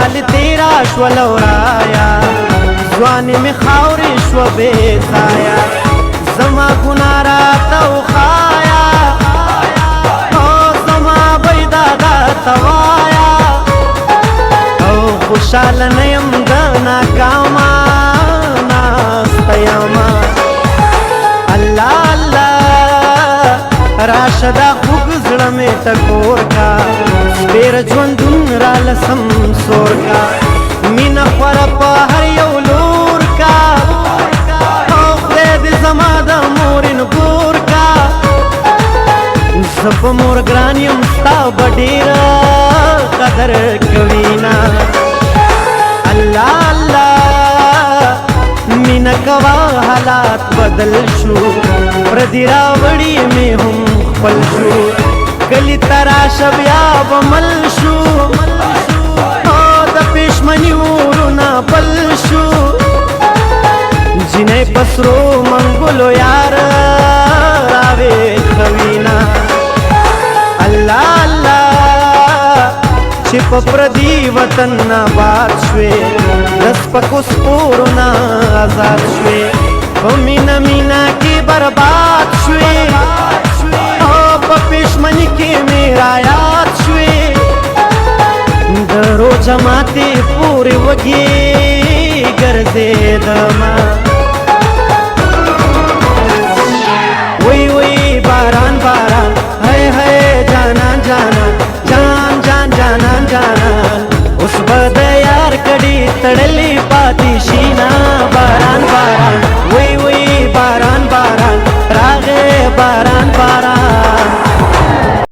کال تیرا شو لورایا ځواني مې خاورې شوه بې ځایه زما ګناه راته وښایه او زما بیدا درته وایه او خوشحاله نه یم د ناکامه ناسته یمه الله الله راشه دا خوږ زړه مې ټکور کا سپېره ژوندون راله سمسور کا مینه خوره په هر یو لور کا او خدای دې زما د مورې نګور کا زه په مور ګران یم ستا به ډېره قدر کوینه الله الله مینه کوه حالات بدل شو پردي راوړي مې هم خپل شو کلي ته راشه بیا به مل شو او د پښمني ورونه بل شو جنۍ په سرو منګلو یار راویښوینه الله الله چې په پردي وطن آباد شوې د سپکو سپورو نه آزاد شوې په مینه مینه کې برباد شوې او په پښمني کې مې رایاد شوې د روژه ماتې پورې وږې ګرځېدمه